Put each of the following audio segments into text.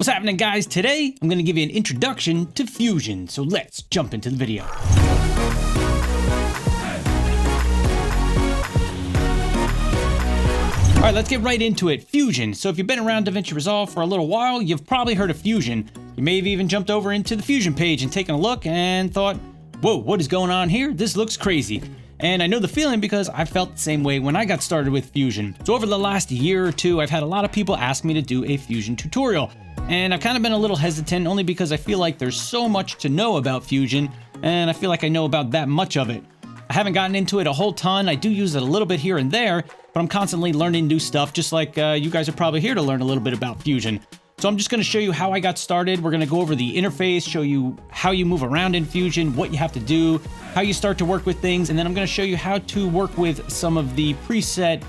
What's happening, guys? Today, I'm going to give you an introduction to Fusion, so let's jump into the video. All right, let's get right into it. Fusion. So if you've been around DaVinci Resolve for a little while, you've probably heard of Fusion. You may have even jumped over into the Fusion page and taken a look and thought, whoa, what is going on here? This looks crazy. And I know the feeling because I felt the same way when I got started with Fusion. So over the last year or two, I've had a lot of people ask me to do a Fusion tutorial. And I've kind of been a little hesitant only because I feel like there's so much to know about Fusion, and I feel like I know about that much of it. I haven't gotten into it a whole ton. I do use it a little bit here and there, but I'm constantly learning new stuff, just like you guys are probably here to learn a little bit about Fusion. So I'm just going to show you how I got started. We're going to go over the interface, show you how you move around in Fusion, what you have to do, how you start to work with things, and then I'm going to show you how to work with some of the preset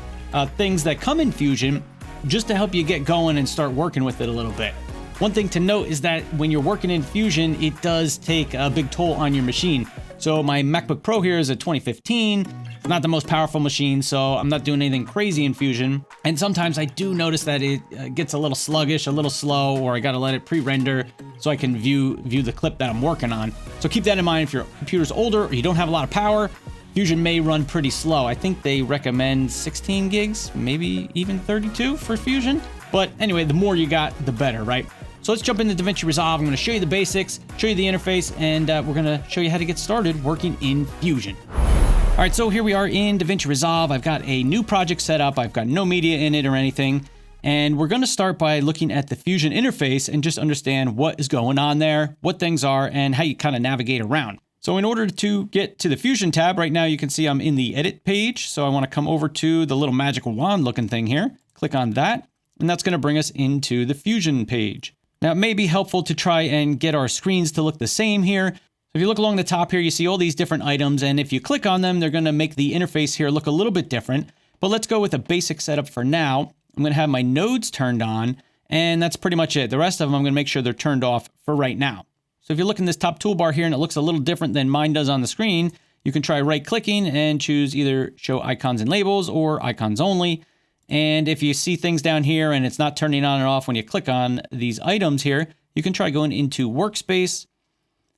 things that come in Fusion just to help you get going and start working with it a little bit. One thing to note is that when you're working in Fusion, it does take a big toll on your machine. So my MacBook Pro here is a 2015. It's not the most powerful machine, so I'm not doing anything crazy in Fusion. And sometimes I do notice that it gets a little sluggish, a little slow, or I gotta let it pre-render so I can view the clip that I'm working on. So keep that in mind. If your computer's older or you don't have a lot of power, Fusion may run pretty slow. I think they recommend 16 gigs, maybe even 32 for Fusion. But anyway, the more you got, the better, right? So let's jump into DaVinci Resolve. I'm going to show you the basics, show you the interface, and we're going to show you how to get started working in Fusion. All right, so here we are in DaVinci Resolve. I've got a new project set up. I've got no media in it or anything. And we're going to start by looking at the Fusion interface and just understand what is going on there, what things are, and how you kind of navigate around. So in order to get to the Fusion tab, right now you can see I'm in the edit page. So I want to come over to the little magical wand looking thing here, click on that, and that's going to bring us into the Fusion page. Now, it may be helpful to try and get our screens to look the same here. So if you look along the top here, you see all these different items, and if you click on them, they're going to make the interface here look a little bit different. But let's go with a basic setup for now. I'm going to have my nodes turned on, and that's pretty much it. The rest of them, I'm going to make sure they're turned off for right now. So if you look in this top toolbar here and it looks a little different than mine does on the screen, you can try right-clicking and choose either Show Icons and Labels or Icons Only. And if you see things down here and it's not turning on and off when you click on these items here, you can try going into Workspace,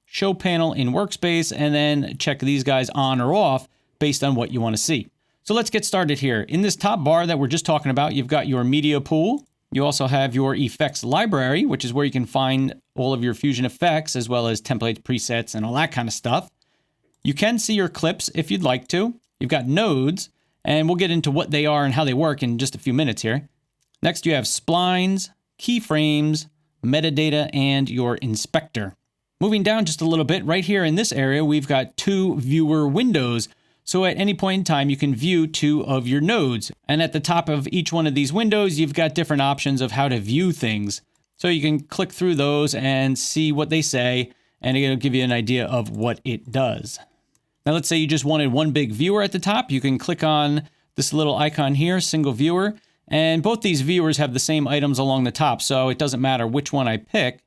Show Panel in Workspace, and then check these guys on or off based on what you want to see. So let's get started here. In this top bar that we're just talking about, you've got your media pool. You also have your effects library, which is where you can find all of your Fusion effects, as well as templates, presets, and all that kind of stuff. You can see your clips if you'd like to. You've got nodes. And we'll get into what they are and how they work in just a few minutes here. Next, you have splines, keyframes, metadata, and your inspector. Moving down just a little bit, right here in this area, we've got two viewer windows. So at any point in time, you can view two of your nodes. And at the top of each one of these windows, you've got different options of how to view things. So you can click through those and see what they say, and it'll give you an idea of what it does. Now, let's say you just wanted one big viewer at the top. You can click on this little icon here, single viewer, and both these viewers have the same items along the top, so it doesn't matter which one I pick.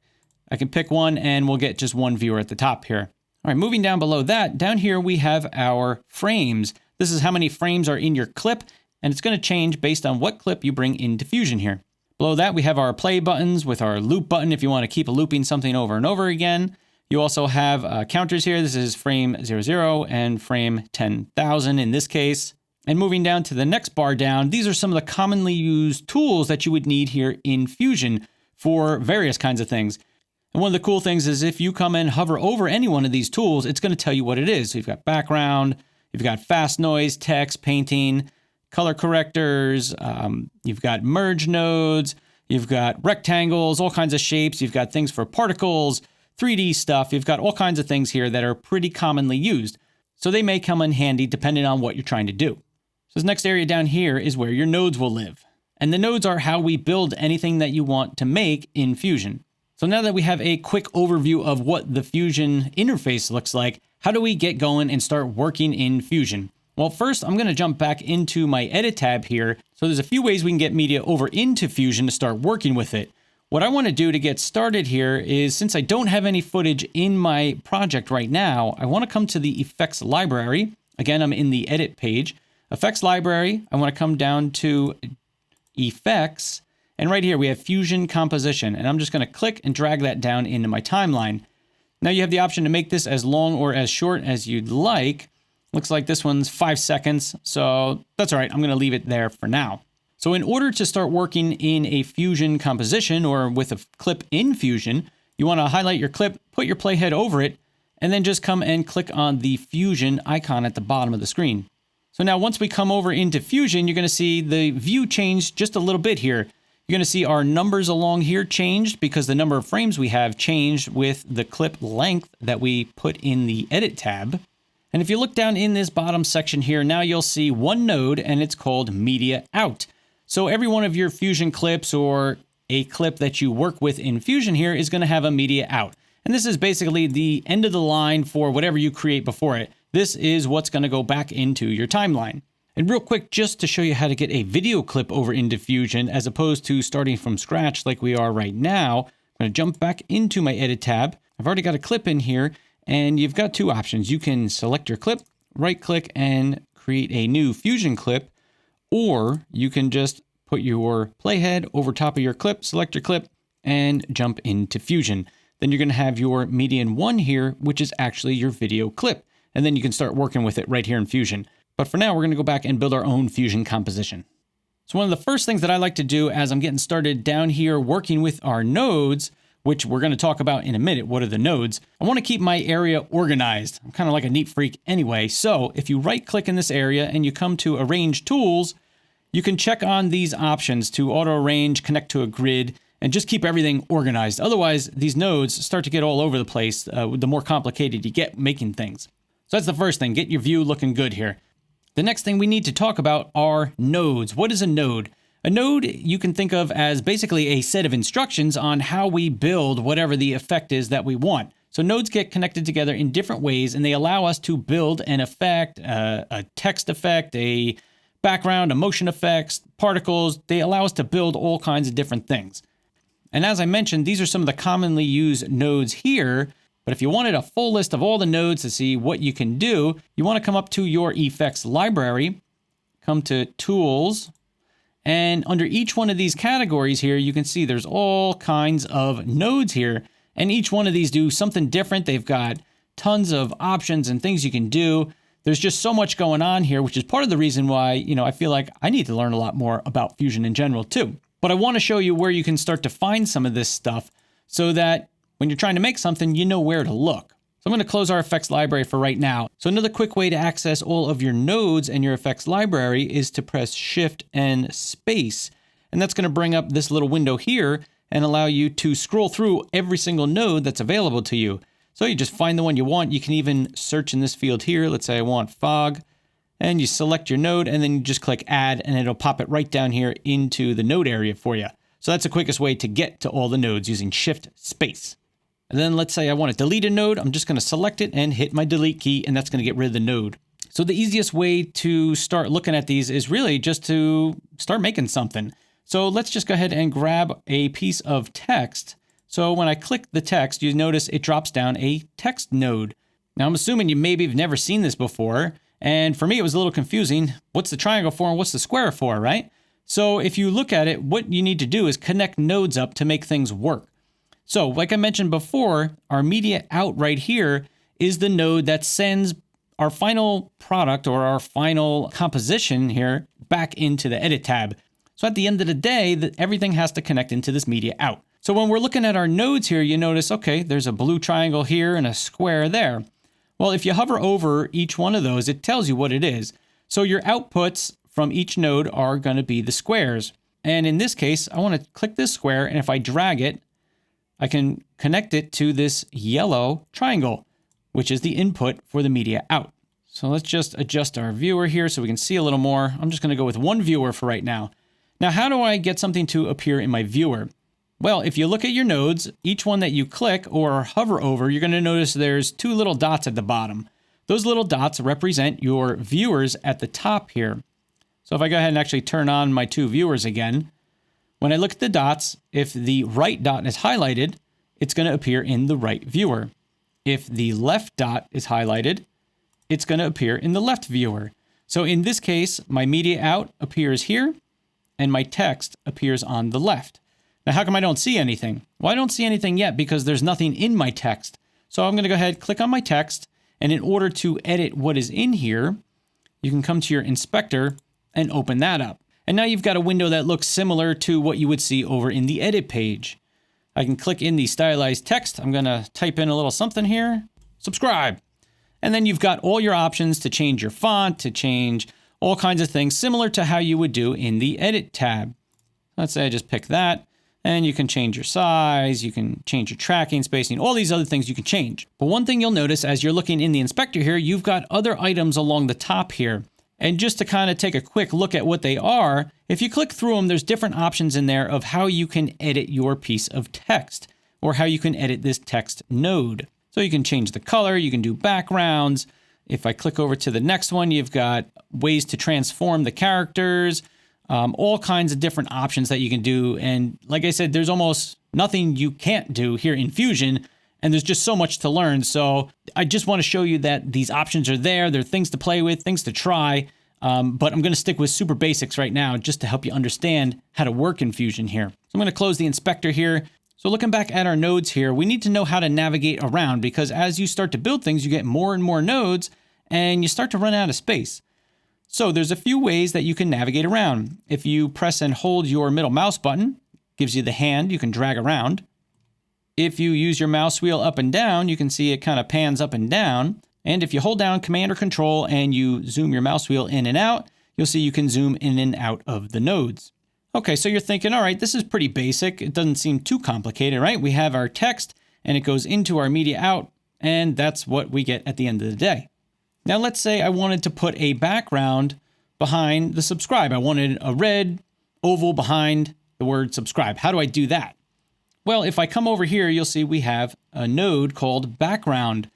I can pick one and we'll get just one viewer at the top here. All right, moving down below that, down here we have our frames. This is how many frames are in your clip, and it's going to change based on what clip you bring into Fusion here. Below that, we have our play buttons with our loop button if you want to keep looping something over and over again. You also have counters here. This is frame 00 and frame 10,000 in this case. And moving down to the next bar down, these are some of the commonly used tools that you would need here in Fusion for various kinds of things. And one of the cool things is if you come and hover over any one of these tools, it's going to tell you what it is. So you've got background, you've got fast noise, text, painting, color correctors, you've got merge nodes, you've got rectangles, all kinds of shapes, you've got things for particles, 3D stuff. You've got all kinds of things here that are pretty commonly used. So they may come in handy depending on what you're trying to do. So this next area down here is where your nodes will live. And the nodes are how we build anything that you want to make in Fusion. So now that we have a quick overview of what the Fusion interface looks like, how do we get going and start working in Fusion? Well, first I'm going to jump back into my edit tab here. So there's a few ways we can get media over into Fusion to start working with it. What I want to do to get started here is, since I don't have any footage in my project right now, I want to come to the effects library. Again, I'm in the edit page. Effects library, I want to come down to effects, And right here we have Fusion Composition, and I'm just going to click and drag that down into my timeline. Now you have the option to make this as long or as short as you'd like. Looks like this one's 5 seconds, so that's all right. I'm going to leave it there for now. So in order to start working in a Fusion composition or with a clip in Fusion, you want to highlight your clip, put your playhead over it, and then just come and click on the Fusion icon at the bottom of the screen. So now once we come over into Fusion, you're going to see the view change just a little bit here. You're going to see our numbers along here changed because the number of frames we have changed with the clip length that we put in the Edit tab. And if you look down in this bottom section here, now you'll see one node and it's called Media Out. So every one of your Fusion clips or a clip that you work with in Fusion here is going to have a Media Out. And this is basically the end of the line for whatever you create before it. This is what's going to go back into your timeline. And real quick, just to show you how to get a video clip over into Fusion as opposed to starting from scratch like we are right now, I'm going to jump back into my Edit tab. I've already got a clip in here. And you've got two options. You can select your clip, right click and create a new Fusion clip, or you can just put your playhead over top of your clip, select your clip and jump into Fusion. Then you're going to have your median one here, which is actually your video clip. And then you can start working with it right here in Fusion. But for now, we're going to go back and build our own Fusion composition. So one of the first things that I like to do as I'm getting started down here working with our nodes, which we're going to talk about in a minute. What are the nodes? I want to keep my area organized. I'm kind of like a neat freak anyway. So if you right click in this area and you come to Arrange Tools, you can check on these options to auto arrange, connect to a grid, and just keep everything organized. Otherwise, these nodes start to get all over the place the more complicated you get making things. So that's the first thing. Get your view looking good here. The next thing we need to talk about are nodes. What is a node? A node you can think of as basically a set of instructions on how we build whatever the effect is that we want. So nodes get connected together in different ways and they allow us to build an effect, a text effect, a background, a motion effects, particles. They allow us to build all kinds of different things. And as I mentioned, these are some of the commonly used nodes here. But if you wanted a full list of all the nodes to see what you can do, you want to come up to your effects library, come to Tools, and under each one of these categories here, you can see there's all kinds of nodes here. And each one of these do something different. They've got tons of options and things you can do. There's just so much going on here, which is part of the reason why, I feel like I need to learn a lot more about Fusion in general too. But I want to show you where you can start to find some of this stuff so that when you're trying to make something, you know where to look. So I'm going to close our effects library for right now. So another quick way to access all of your nodes and your effects library is to press Shift and Space. And that's going to bring up this little window here and allow you to scroll through every single node that's available to you. So you just find the one you want. You can even search in this field here. Let's say I want fog. And you select your node and then you just click Add and it'll pop it right down here into the node area for you. So that's the quickest way to get to all the nodes using Shift Space. And then let's say I want to delete a node. I'm just going to select it and hit my delete key, and that's going to get rid of the node. So the easiest way to start looking at these is really just to start making something. So let's just go ahead and grab a piece of text. So when I click the text, you notice it drops down a text node. Now I'm assuming you maybe have never seen this before. And for me, it was a little confusing. What's the triangle for and what's the square for, right? So if you look at it, what you need to do is connect nodes up to make things work. So like I mentioned before, our media out right here is the node that sends our final product or our final composition here back into the Edit tab. So at the end of the day, everything has to connect into this media out. So when we're looking at our nodes here, you notice, okay, there's a blue triangle here and a square there. Well, if you hover over each one of those, it tells you what it is. So your outputs from each node are going to be the squares. And in this case, I want to click this square, and if I drag it, I can connect it to this yellow triangle, which is the input for the media out. So let's just adjust our viewer here so we can see a little more. I'm just going to go with one viewer for right now. Now, how do I get something to appear in my viewer? Well, if you look at your nodes, each one that you click or hover over, you're going to notice there's two little dots at the bottom. Those little dots represent your viewers at the top here. So if I go ahead and actually turn on my two viewers again, when I look at the dots, if the right dot is highlighted, it's going to appear in the right viewer. If the left dot is highlighted, it's going to appear in the left viewer. So in this case, my media out appears here, and my text appears on the left. Now, how come I don't see anything? Well, I don't see anything yet because there's nothing in my text. So I'm going to go ahead, click on my text, and in order to edit what is in here, you can come to your inspector and open that up. And now you've got a window that looks similar to what you would see over in the edit page. I can click in the stylized text. I'm going to type in a little something here, subscribe. And then you've got all your options to change your font, to change all kinds of things similar to how you would do in the edit tab. Let's say I just pick that. And you can change your size, you can change your tracking, spacing, all these other things you can change. But one thing you'll notice as you're looking in the inspector here, you've got other items along the top here. And just to kind of take a quick look at what they are, if you click through them, there's different options in there of how you can edit your piece of text or how you can edit this text node. So you can change the color, you can do backgrounds. If I click over to the next one, you've got ways to transform the characters, all kinds of different options that you can do. And like I said, there's almost nothing you can't do here in Fusion, and there's just so much to learn. So I just want to show you that these options are there. They're things to play with, things to try. But I'm going to stick with super basics right now just to help you understand how to work in Fusion here. So I'm going to close the inspector here. So looking back at our nodes here, we need to know how to navigate around because as you start to build things, you get more and more nodes and you start to run out of space. So there's a few ways that you can navigate around. If you press and hold your middle mouse button, gives you the hand you can drag around. If you use your mouse wheel up and down, you can see it kind of pans up and down. And if you hold down Command or Control and you zoom your mouse wheel in and out, you'll see you can zoom in and out of the nodes. Okay, so you're thinking, all right, this is pretty basic. It doesn't seem too complicated, right? We have our text and it goes into our media out, and that's what we get at the end of the day. Now, let's say I wanted to put a background behind the subscribe. I wanted a red oval behind the word subscribe. How do I do that? Well, if I come over here, you'll see we have a node called background.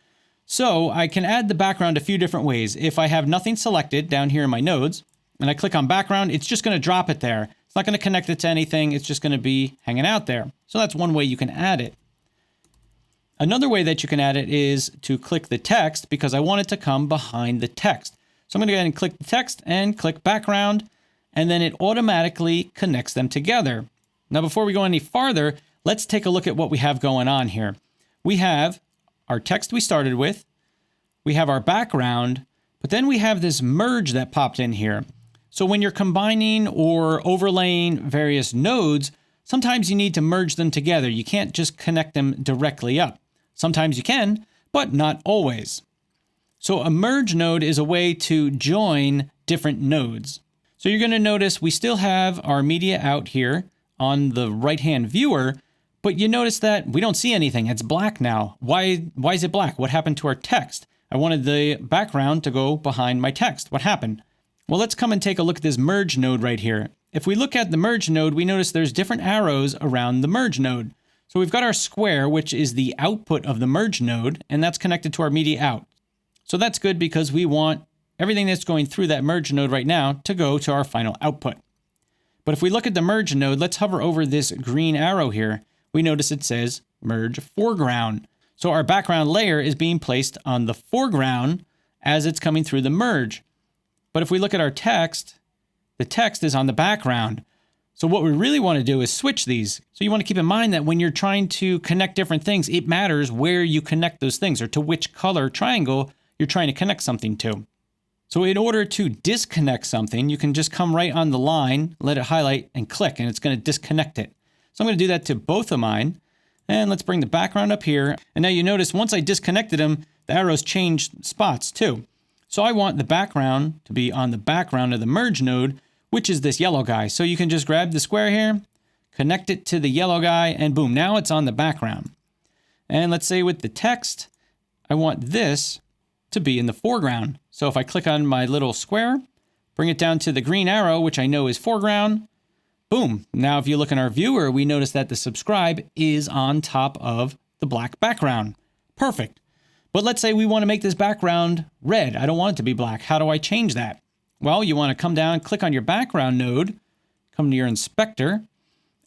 So I can add the background a few different ways. If I have nothing selected down here in my nodes, and I click on background, it's just going to drop it there. It's not going to connect it to anything. It's just going to be hanging out there. So that's one way you can add it. Another way that you can add it is to click the text because I want it to come behind the text. So I'm going to go ahead and click the text and click background, and then it automatically connects them together. Now, before we go any farther, let's take a look at what we have going on here. We have our text we started with, we have our background, but then we have this merge that popped in here. So when you're combining or overlaying various nodes, sometimes you need to merge them together. You can't just connect them directly up. Sometimes you can, but not always. So a merge node is a way to join different nodes. So you're going to notice we still have our media out here on the right-hand viewer, but you notice that we don't see anything. It's black now. Why is it black? What happened to our text? I wanted the background to go behind my text. What happened? Well, let's come and take a look at this merge node right here. If we look at the merge node, we notice there's different arrows around the merge node. So we've got our square, which is the output of the merge node, and that's connected to our media out. So that's good because we want everything that's going through that merge node right now to go to our final output. But if we look at the merge node, let's hover over this green arrow here. We notice it says merge foreground. So our background layer is being placed on the foreground as it's coming through the merge. But if we look at our text, the text is on the background. So what we really want to do is switch these. So you want to keep in mind that when you're trying to connect different things, it matters where you connect those things or to which color triangle you're trying to connect something to. So in order to disconnect something, you can just come right on the line, let it highlight and click, and it's going to disconnect it. So I'm going to do that to both of mine. And let's bring the background up here. And now you notice once I disconnected them, the arrows changed spots too. So I want the background to be on the background of the merge node, which is this yellow guy. So you can just grab the square here, connect it to the yellow guy, and boom, now it's on the background. And let's say with the text, I want this to be in the foreground. So if I click on my little square, bring it down to the green arrow, which I know is foreground, boom. Now if you look in our viewer, we notice that the subscribe is on top of the black background. Perfect. But let's say we want to make this background red. I don't want it to be black. How do I change that? Well, you want to come down, click on your background node, come to your inspector,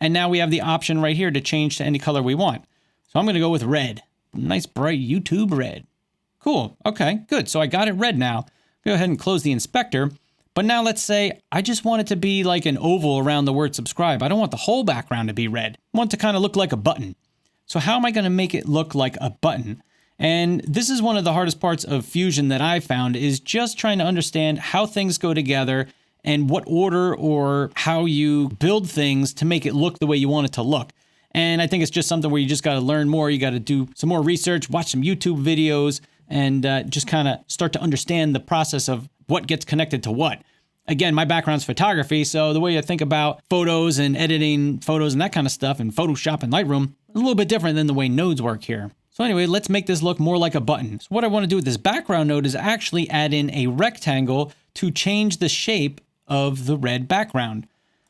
and now we have the option right here to change to any color we want. So I'm going to go with red. Nice bright YouTube red. Cool. Okay, good. So I got it red now. Go ahead and close the inspector. But now let's say I just want it to be like an oval around the word subscribe. I don't want the whole background to be red. I want it to kind of look like a button. So how am I going to make it look like a button? And this is one of the hardest parts of Fusion that I found, is just trying to understand how things go together and what order or how you build things to make it look the way you want it to look. And I think it's just something where you just got to learn more. You got to do some more research, watch some YouTube videos, and just kind of start to understand the process of what gets connected to what. Again, my background's photography, so the way I think about photos and editing photos and that kind of stuff in Photoshop and Lightroom, a little bit different than the way nodes work here. So anyway, let's make this look more like a button. So what I want to do with this background node is actually add in a rectangle to change the shape of the red background.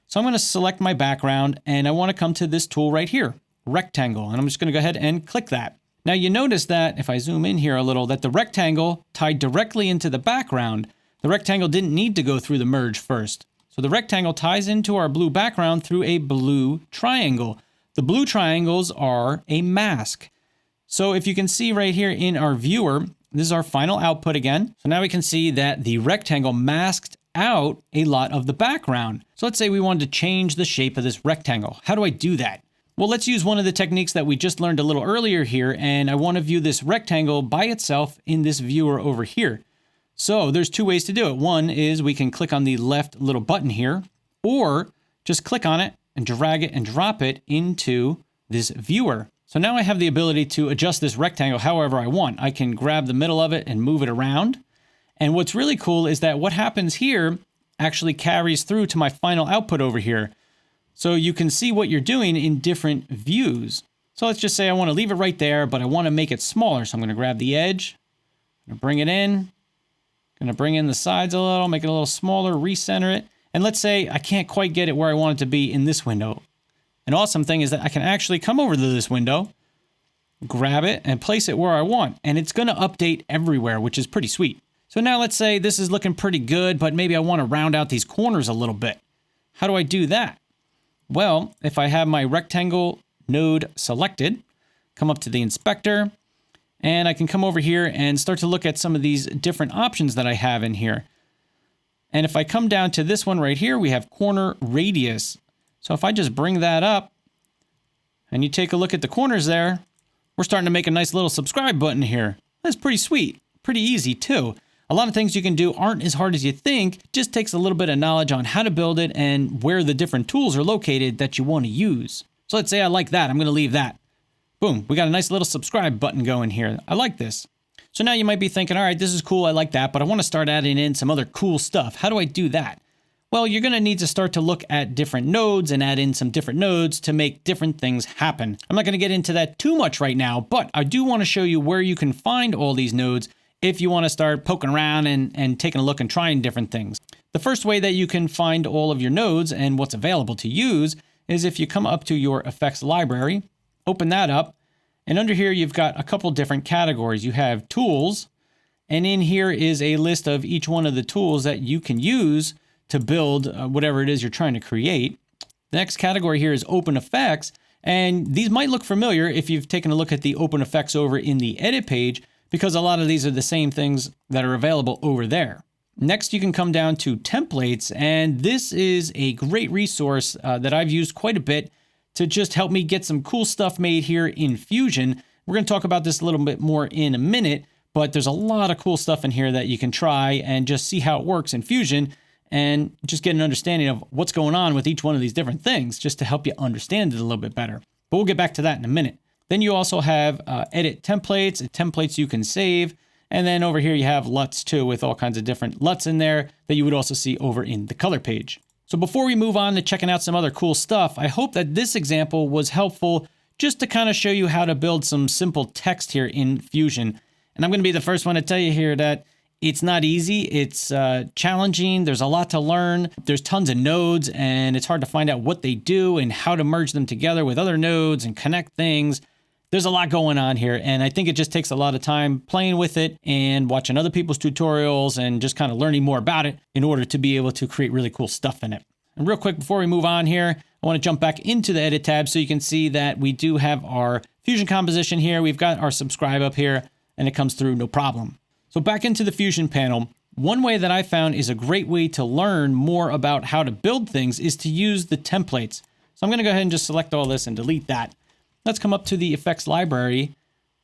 So I'm going to select my background and I want to come to this tool right here, rectangle, and I'm just going to go ahead and click that. Now you notice that if I zoom in here a little, that the rectangle tied directly into the background. The rectangle didn't need to go through the merge first. So the rectangle ties into our blue background through a blue triangle. The blue triangles are a mask. So if you can see right here in our viewer, this is our final output again. So now we can see that the rectangle masked out a lot of the background. So let's say we wanted to change the shape of this rectangle. How do I do that? Well, let's use one of the techniques that we just learned a little earlier here, and I want to view this rectangle by itself in this viewer over here. So there's two ways to do it. One is we can click on the left little button here, or just click on it and drag it and drop it into this viewer. So now I have the ability to adjust this rectangle however I want. I can grab the middle of it and move it around. And what's really cool is that what happens here actually carries through to my final output over here. So you can see what you're doing in different views. So let's just say I want to leave it right there, but I want to make it smaller. So I'm going to grab the edge, I'm going to bring it in, going to bring in the sides a little, make it a little smaller, recenter it. And let's say I can't quite get it where I want it to be in this window. An awesome thing is that I can actually come over to this window, grab it, and place it where I want. And it's going to update everywhere, which is pretty sweet. So now let's say this is looking pretty good, but maybe I want to round out these corners a little bit. How do I do that? Well, if I have my rectangle node selected, come up to the inspector, and I can come over here and start to look at some of these different options that I have in here. And if I come down to this one right here, we have corner radius. So if I just bring that up and you take a look at the corners there, we're starting to make a nice little subscribe button here. That's pretty sweet, pretty easy too. A lot of things you can do aren't as hard as you think. It just takes a little bit of knowledge on how to build it and where the different tools are located that you want to use. So let's say I like that. I'm going to leave that. Boom, we got a nice little subscribe button going here. I like this. So now you might be thinking, all right, this is cool. I like that, but I want to start adding in some other cool stuff. How do I do that? Well, you're going to need to start to look at different nodes and add in some different nodes to make different things happen. I'm not going to get into that too much right now, but I do want to show you where you can find all these nodes if you want to start poking around and taking a look and trying different things. The first way that you can find all of your nodes and what's available to use is if you come up to your effects library, open that up, and under here you've got a couple different categories. You have tools, and in here is a list of each one of the tools that you can use to build whatever it is you're trying to create. The next category here is open effects, and these might look familiar if you've taken a look at the open effects over in the edit page, because a lot of these are the same things that are available over there. Next, you can come down to templates, and this is a great resource that I've used quite a bit to just help me get some cool stuff made here in Fusion. We're going to talk about this a little bit more in a minute, but there's a lot of cool stuff in here that you can try and just see how it works in Fusion and just get an understanding of what's going on with each one of these different things just to help you understand it a little bit better. But we'll get back to that in a minute. Then you also have edit templates you can save. And then over here you have LUTs too, with all kinds of different LUTs in there that you would also see over in the color page. So before we move on to checking out some other cool stuff, I hope that this example was helpful just to kind of show you how to build some simple text here in Fusion. And I'm going to be the first one to tell you here that it's not easy. It's challenging. There's a lot to learn. There's tons of nodes, and it's hard to find out what they do and how to merge them together with other nodes and connect things. There's a lot going on here, and I think it just takes a lot of time playing with it and watching other people's tutorials and just kind of learning more about it in order to be able to create really cool stuff in it. And real quick, before we move on here, I want to jump back into the edit tab so you can see that we do have our Fusion composition here. We've got our subscribe up here, and it comes through no problem. So back into the Fusion panel, One way that I found is a great way to learn more about how to build things is to use the templates. So I'm going to go ahead and just select all this and delete that. Let's come up to the effects library,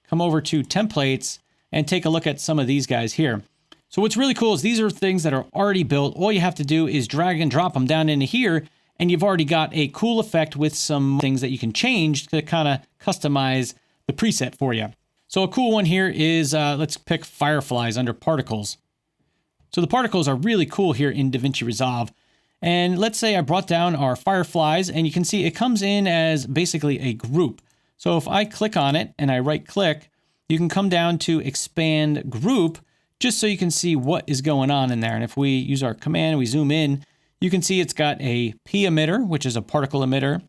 come over to templates, and take a look at some of these guys here. So what's really cool is these are things that are already built. All you have to do is drag and drop them down into here, and you've already got a cool effect with some things that you can change to kind of customize the preset for you. So a cool one here is, let's pick fireflies under particles. So the particles are really cool here in DaVinci Resolve. And let's say I brought down our fireflies, and you can see it comes in as basically a group. So if I click on it and I right click, you can come down to expand group just so you can see what is going on in there. And if we use our command, we zoom in, you can see it's got a P emitter, which is a particle emitter.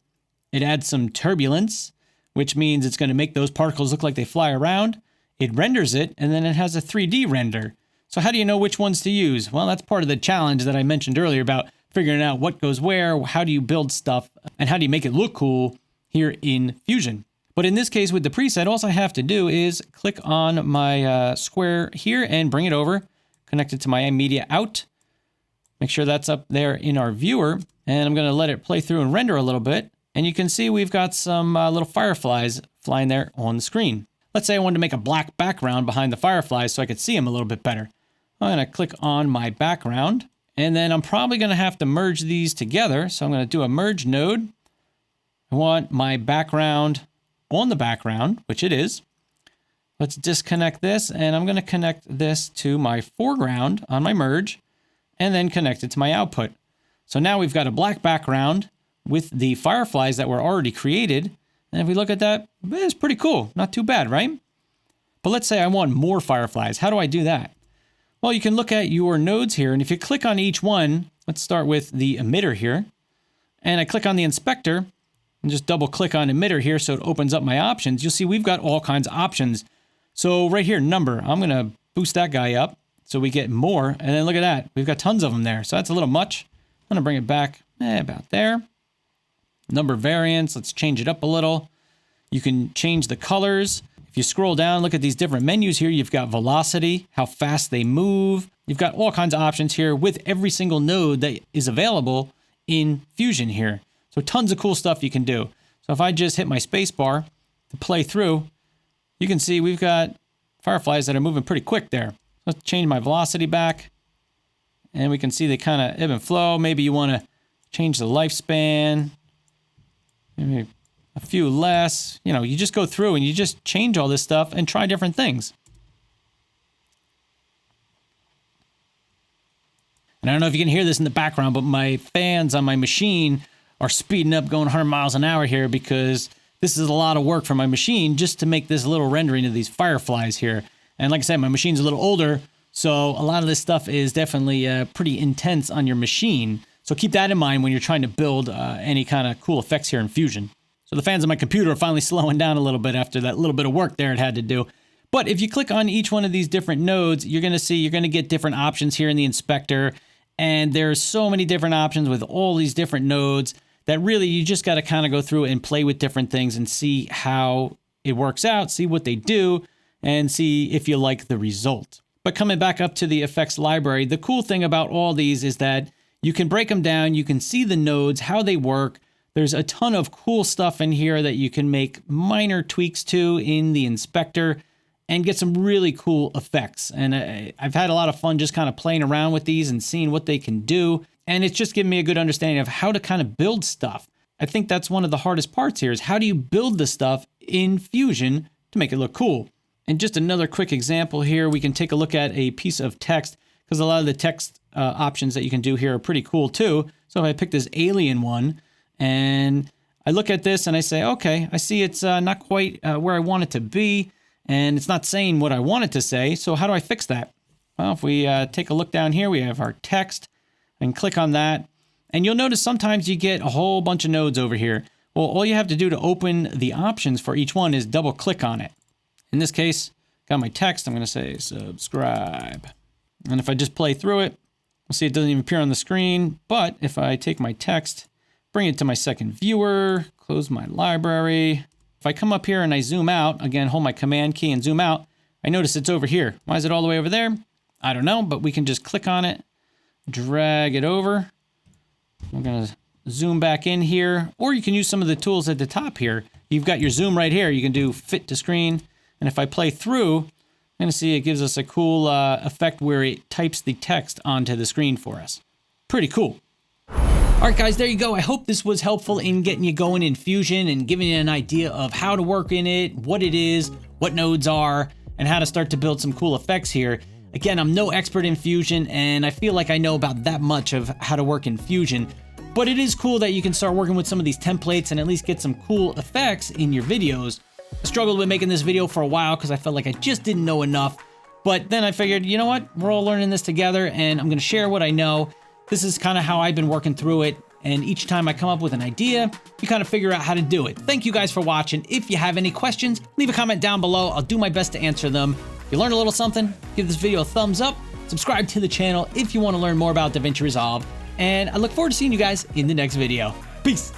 It adds some turbulence, which means it's going to make those particles look like they fly around. It renders it, and then it has a 3D render. So how do you know which ones to use? Well, that's part of the challenge that I mentioned earlier about figuring out what goes where, how do you build stuff, and how do you make it look cool here in Fusion. But in this case with the preset, all I have to do is click on my square here and bring it over, connect it to my media out, make sure that's up there in our viewer, and I'm going to let it play through and render a little bit. And you can see we've got some little fireflies flying there on the screen. Let's say I wanted to make a black background behind the fireflies so I could see them a little bit better. I'm going to click on my background, and then I'm probably going to have to merge these together. So I'm going to do a merge node. I want my background on the background, which it is. Let's disconnect this, and I'm going to connect this to my foreground on my merge, and then connect it to my output. So now we've got a black background with the fireflies that were already created. And if we look at that, it's pretty cool. Not too bad, right? But let's say I want more fireflies. How do I do that? Well, you can look at your nodes here, and if you click on each one, let's start with the emitter here, and I click on the inspector, and just double click on emitter here so it opens up my options. You'll see we've got all kinds of options. So right here, number, I'm going to boost that guy up so we get more, and then look at that. We've got tons of them there, so that's a little much. I'm going to bring it back about there. Number variants, let's change it up a little. You can change the colors. If you scroll down, look at these different menus here. You've got velocity, how fast they move. You've got all kinds of options here with every single node that is available in Fusion here. So tons of cool stuff you can do. So if I just hit my space bar to play through, you can see we've got fireflies that are moving pretty quick there. Let's change my velocity back, and we can see they kind of ebb and flow. Maybe you want to change the lifespan, maybe a few less. You know, you just go through and you just change all this stuff and try different things. And I don't know if you can hear this in the background, but my fans on my machine are speeding up, going 100 miles an hour here, because this is a lot of work for my machine just to make this little rendering of these fireflies here. And like I said, my machine's a little older, so a lot of this stuff is definitely pretty intense on your machine. So keep that in mind when you're trying to build any kind of cool effects here in Fusion. So the fans on my computer are finally slowing down a little bit after that little bit of work there it had to do. But if you click on each one of these different nodes, you're going to see you're going to get different options here in the inspector. And there's so many different options with all these different nodes that really you just got to kind of go through and play with different things and see how it works out, see what they do, and see if you like the result. But coming back up to the effects library, the cool thing about all these is that you can break them down, you can see the nodes, how they work. There's a ton of cool stuff in here that you can make minor tweaks to in the inspector and get some really cool effects. And I've had a lot of fun just kind of playing around with these and seeing what they can do. And it's just given me a good understanding of how to kind of build stuff. I think that's one of the hardest parts here is how do you build the stuff in Fusion to make it look cool? And just another quick example here, we can take a look at a piece of text because a lot of the text options that you can do here are pretty cool too. So if I pick this alien one, and I look at this and I say, okay, I see it's not quite where I want it to be, and it's not saying what I want it to say. So how do I fix that? Well, if we take a look down here, we have our text, and click on that. And you'll notice sometimes you get a whole bunch of nodes over here. Well, all you have to do to open the options for each one is double click on it. In this case, got my text, I'm going to say subscribe. And if I just play through it, we'll see it doesn't even appear on the screen. But if I take my text, bring it to my second viewer, close my library. If I come up here and I zoom out, again, hold my command key and zoom out, I notice it's over here. Why is it all the way over there? I don't know, but we can just click on it, drag it over. We're going to zoom back in here, or you can use some of the tools at the top here. You've got your zoom right here. You can do fit to screen. And if I play through, I'm going to see it gives us a cool effect where it types the text onto the screen for us. Pretty cool. All right, guys, there you go. I hope this was helpful in getting you going in Fusion and giving you an idea of how to work in it, what it is, what nodes are, and how to start to build some cool effects here. Again, I'm no expert in Fusion, and I feel like I know about that much of how to work in Fusion, but it is cool that you can start working with some of these templates and at least get some cool effects in your videos. I struggled with making this video for a while because I felt like I just didn't know enough, but then I figured, you know what? We're all learning this together, and I'm going to share what I know. This is kind of how I've been working through it, and each time I come up with an idea, you kind of figure out how to do it. Thank you guys for watching. If you have any questions, leave a comment down below. I'll do my best to answer them. If you learned a little something, give this video a thumbs up, subscribe to the channel if you want to learn more about DaVinci Resolve, and I look forward to seeing you guys in the next video. Peace!